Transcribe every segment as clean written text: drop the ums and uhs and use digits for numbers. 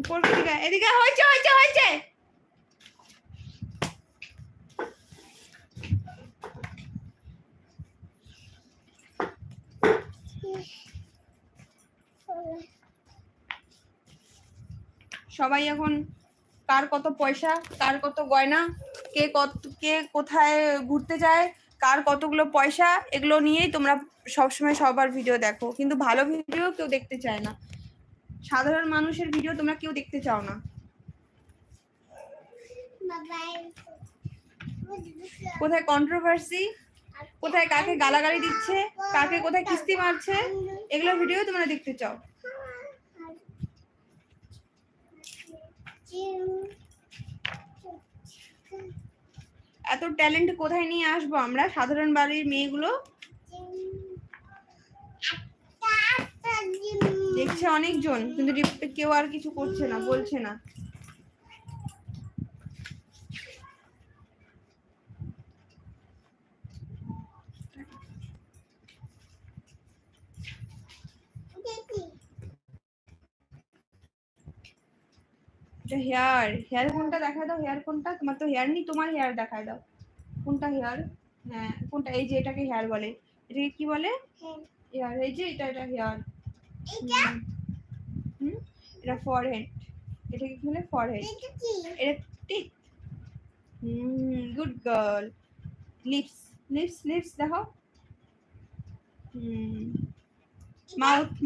এদিকে এদিকে হয়েছে হয়েছে হয়েছে। সবাই এখন কার কত পয়সা, কার কত গয়না, কে কোথায় ঘুরতে যায়, কার কতগুলো পয়সা, এগুলো নিয়েই তোমরা সবসময় সবার ভিডিও দেখো, কিন্তু ভালো ভিডিও কেউ দেখতে চায় না। সাধারণ মানুষের ভিডিও তোমরা কেউ দেখতে চাও না। কোথায় কন্ট্রোভার্সি, কোথায় কাকে গালাগালি দিচ্ছে, কাকে কোথায় কিস্তি মারছে, এগুলো ভিডিও তোমরা দেখতে চাও। এত ট্যালেন্ট কোথায় নিয়ে আসবো আমরা সাধারণ বাড়ির মেয়েগুলো? দেখছে অনেকজন, কিন্তু কেউ আর কিছু করছে না, বলছে না। হেয়ার কোনটা দেখায় দাও, হেয়ার কোনটা? তোমার তো হেয়ার নেই, তোমার হেয়ার দেখায় দাও। কোনটা হেয়ার? হ্যাঁ কোনটা? এই যে এটাকে হেয়ার বলে, এটাকে কি বলে? হেয়ার। এই যে এটা হেয়ার। এটা ফরহেড, এটাকে কি বলে? ফরহেড। এটা teeth. Good girl. Lips lips lips দেখো।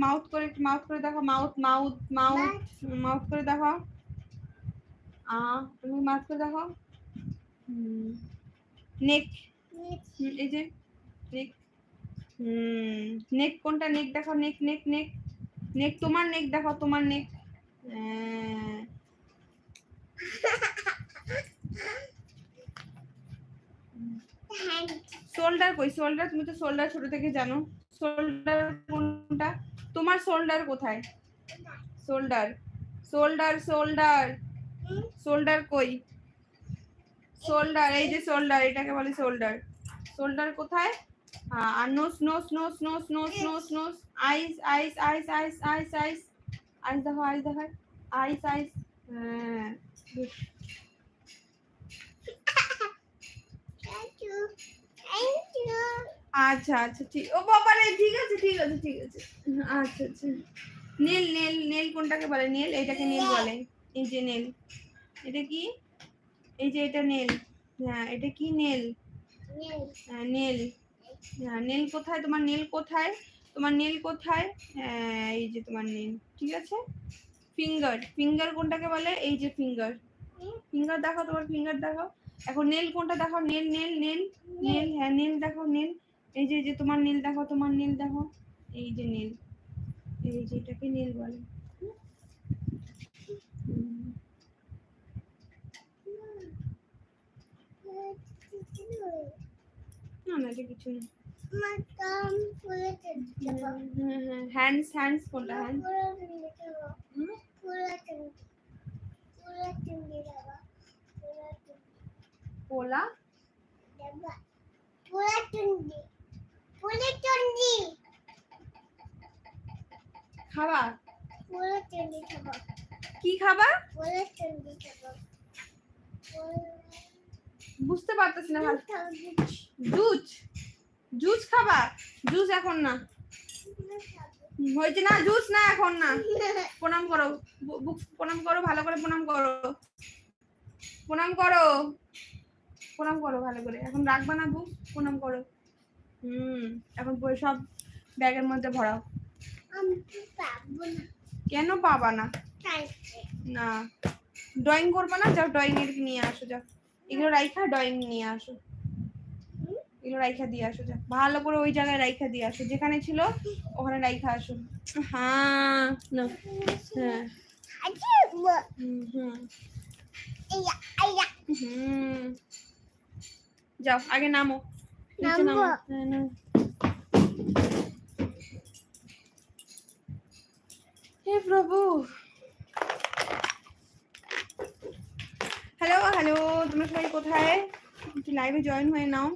মাউথ করে দেখো, মাউথ করে দেখো। তুমি মাউথ করে দেখো। নেক, এই যে নেক। নেক কোনটা? নেক দেখো, নেক নেক নেক নেক। তোমার নেক দেখো, তোমার নেক। শোল্ডার কই? শোল্ডার, তুমি তো শোল্ডার ছোট থেকে জানো। শোল্ডার কোনটা? তোমার শোল্ডার কোথায়? শোল্ডার শোল্ডার শোল্ডার শোল্ডার কই? শোল্ডার, এই যে শোল্ডার, এটাকে বলে শোল্ডার। শোল্ডার কোথায়? আর nose nose nose nose nose nose nose. Eyes eyes eyes eyes eyes eyes eyes দেখো, আইস দেখো, আইস আইস। আচ্ছা আচ্ছা ঠিক। ও বাবা রে, ঠিক আছে ঠিক আছে ঠিক আছে। আচ্ছা আচ্ছা। নেল নেল নেল কোনটাকে বলে? নেল, এইটাকে নেল বলে। এই যে নেল, এটা কি? এই যে এটা নেল। হ্যাঁ এটা কি? নেল। হ্যাঁ নেল। হ্যাঁ নেল কোথায়? তোমার নেল কোথায়? তোমার নেল কোথায়? হ্যাঁ এই যে তোমার নেল, ঠিক আছে। ফিঙ্গার, ফিঙ্গার কোনটাকে বলে? এই যে ফিঙ্গার। ফিঙ্গার দেখো, তোমার ফিঙ্গার দেখো। এখন নেল কোনটা দেখো? Nail nail nail nail. হ্যাঁ নেল দেখো, নেল। এই যে তোমার নেল দেখো, তোমার নেল দেখো। এই যে নেল, এই যে এটাকে নেল বলে। না না, এটা কিছু না। হ্যান্ডস, হ্যান্ডস কোনটা? হ্যান্ড পোলা খাবা? কি খাবা? বুঝতে পারতেছি না। জুস, জুস খাবা? জুস এখন না, হয়েছে না, জুস না এখন না। প্রণাম করো, প্রণাম করো, ভালো করে প্রণাম করো, প্রণাম করো, প্রণাম করো ভালো করে। এখন রাখবা না বুক, প্রণাম করো। এখন সব ব্যাগের মধ্যে ভরাও। কেন পাবা না? না ড্রয়িং করবা না? যাও ড্রয়িং এর নিয়ে আসো, যাও এগুলো রাইখা ড্রয়িং নিয়ে আসো, এগুলো রাইখা দিয়ে আসো, যাও ভালো করে ওই জায়গায় রাইখা দিয়ে আসো, যেখানে ছিল ওখানে রাইখা আসো। হ্যাঁ না, হ্যাঁ যাও আগে নামো, নিচে নামো। হে প্রভু। হ্যালো হ্যালো, তোমরা সবাই কোথায়? লাইভে জয়েন হয়ে নাও।